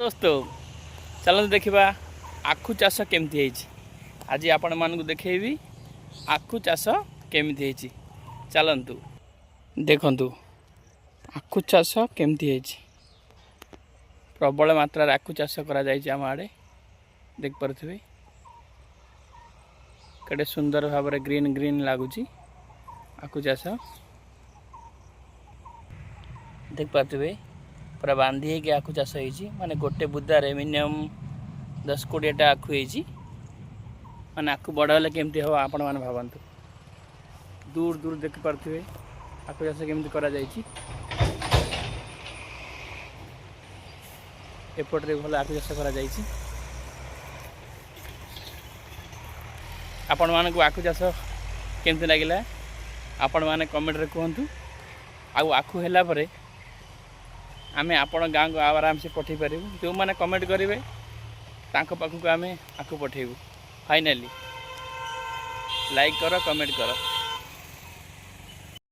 दोस्तों चलते देखा आखु चाष केमती आज आपण मानक देखी आखु चाष केमती चलतु देखु आखु चाष केमती प्रबल मात्रा आखु चाष करा आड़े देख पारे केटे सुंदर भाव ग्रीन ग्रीन लगुच आखु चाष देख पारे पूरा बांधी होगी आखु चाष माने गोटे बुदार मिनिमम 10-20 आखु माने आखु बड़ हेल्ले केमती हम आपण मैंने भावतु दूर दूर देख पारे आखु चाष केमती करा एपटे भल आखु चाष करा आपण मानक आखु चाष केमती लगिला आपण माने कमेंट रे कहतु आखु हैला परे आमे आपण गाँ को आराम से पठे पारू जो मैंने कमेंट करेंगे पाखक आमे आखु पठेबू फाइनाली लाइक कर कमेंट कर।